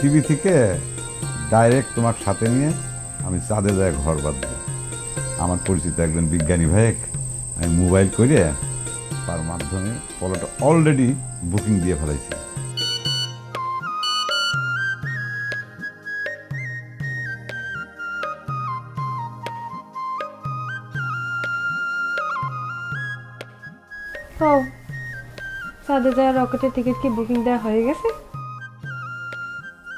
পৃথিবী থেকে ডাইরেক্ট তোমার সাথে নিয়ে আমি চাঁদে যাই ঘর বাঁধবো। আমার পরিচিত একজন বিজ্ঞানী ভাইক আমি মোবাইল করে তার মাধ্যমে পলোটা অলরেডি বুকিং দিয়ে ফেলাইছি। ও চাঁদে যাওয়ার রকেটের টিকিট কি বুকিং দেওয়া হয়ে গেছে?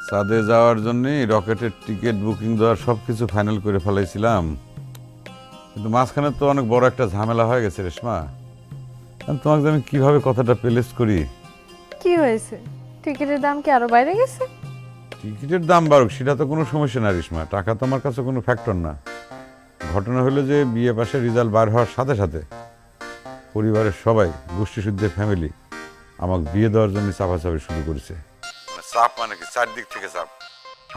চাঁদে যাওয়ার জন্য রকেটের টিকিট বুকিং দেওয়ার সব কিছু ফাইনাল করে ফেলাইছিলাম, কিন্তু মাঝখানে তো অনেক বড় একটা ঝামেলা হয়ে গেছে রেশমা। তোমাকে আমি কিভাবে কথাটা প্লেস করি? কি হয়েছে? টিকিটের দাম কি আরো বাইরে গেছে? টিকিটের দাম বাড়ুক সেটা তো কোনো সমস্যা না রেশমা, টাকা তো আমার কাছে কোনো ফ্যাক্টর না। ঘটনা হলো যে বিএ পাশের রেজাল্ট বার হওয়ার সাথে সাথে পরিবারের সবাই গোষ্ঠীশুদ্ধের ফ্যামিলি আমাকে বিয়ে দেওয়ার জন্য চাপাচাপি শুরু করেছে। চাপ মানে কি, চারদিক থেকে চাপ।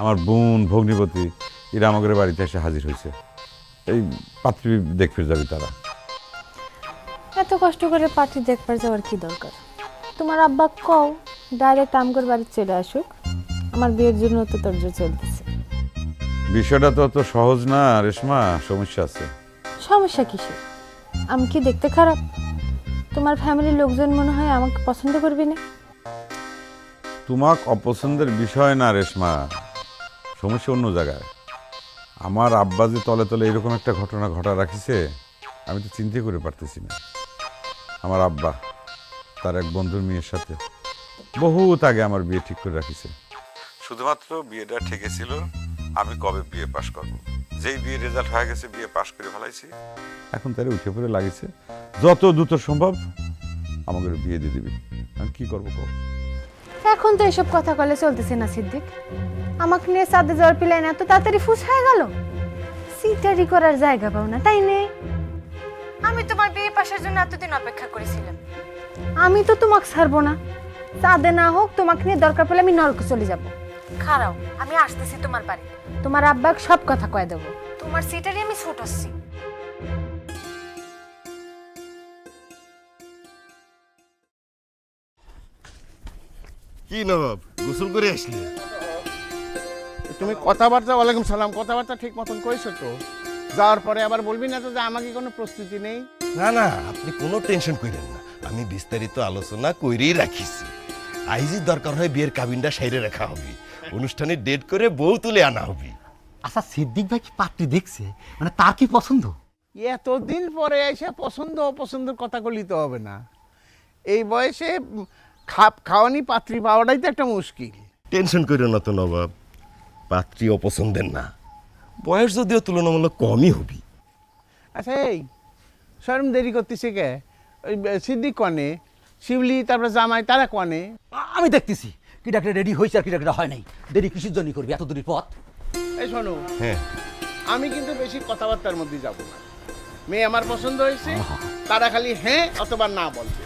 আমার বোন ভগ্নিপতি এরা আমাদের বাড়িতে এসে হাজির হয়েছে, এই পাত্রী দেখতে যাবে তারা। এত কষ্ট করে পার্টি দেখবার যাওয়ার কি দরকার? তোমার আব্বা কও ডাইরেক্ট আমগর বাড়ি চলে আসুক, আমার বিয়ের জন্য তো তোর চলতেছে। বিষয়টা তো অত সহজ না রেশমা, সমস্যা আছে। সমস্যা কিসের? আমি কি দেখতে খারাপ? তোমার ফ্যামিলির লোকজন মনে হয় আমাকে পছন্দ করবে না। তোমাক অপছন্দের বিষয় না রেশমা, সমস্যা অন্য জায়গায়। আমার আব্বা যে তলে তলে এরকম একটা ঘটনা ঘটা রাখিছে আমি তো চিন্তা করে পারতেছি না। আমার আব্বা তার এক বন্ধুর মেয়ের সাথে বহুত আগে আমার বিয়ে ঠিক করে রাখিছে। শুধুমাত্র বিয়েটা ঠেকেছিল আমি কবে বিয়ে পাশ করব। যেই বিয়ে রেজাল্ট হয়ে গেছে বিয়ে পাশ করে ফেলাইছি, এখন তারা উঠে পড়ে লাগিছে যত দ্রুত সম্ভব আমাকে বিয়ে দিয়ে দিবি। আমি কি করবো কব? এখন তো এসব কথা বলে চলতেছে না সিদ্দিক। আমাকে নিয়ে চাঁদে যাওয়ার প্ল্যান এত তাড়াতাড়ি ফুস হয়ে গেল। সিটারি করার জায়গা পাও না তাই নেই? আমি তোমার বিয়ে পাশের জন্য এতদিন অপেক্ষা করেছিলাম। আমি তো তোমাকে ছাড়বো না। চাঁদে না হোক, তোমাকে নিয়ে দরকার পড়লে আমি নরকে চলে যাব। খারাও, আমি আসতেছি তোমার বাড়ি। তোমার আব্বাকে সব কথা কয়ে দেবো। তোমার সিটারি আমি ছুট আসছি। কি নবাব, গোসল করে আসলে? তুমি কথাবার্তা, ওয়ালাইকুম সালাম, কথাবার্তা ঠিক মতন কইছো তো? যাওয়ার পরে আবার বলবি না তো যে আমাকে কোনো প্রস্তুতি নেই? না না, আপনি কোনো টেনশন করেন না, আমি বিস্তারিত আলোচনা কইরেই রাখিছি। আইজি দরকার হয় বিয়ের কাবিনটা সাইরে রাখা হবে, অনুষ্ঠানে ডেট করে বউ তুলে আনা হবে। আচ্ছা সিদ্দিক ভাই কি পাত্রী দেখছে? মানে তার কি পছন্দ? এতদিন পরে এসে পছন্দ অপছন্দের কথা বলিতে হবে না। এই বয়সে খাওয়ানি পাত্রী পাওয়াটাই তো একটা মুশকিল। টেনশন করেন না তো নবাব, পাত্রী অপছন্দের না, বয়স যদিও তুলনামূলক কমই হবি। আচ্ছা এই শরম দেরি করতেছে কে? ওই সিদ্দিক কনে, শিবলি, তারপরে জামাই, তারা কনে? আমি দেখতেছি কি ডাক্তার রেডি হয়েছে আর কি ডাক্তার হয় নাই। দেরি কিসের জন্য করবি এত দূরের পথ? এই শোনো, হ্যাঁ, আমি কিন্তু বেশি কথাবার্তার মধ্যে যাব না। মেয়ে আমার পছন্দ হয়েছে, তারা খালি হ্যাঁ অথবা না বলবে।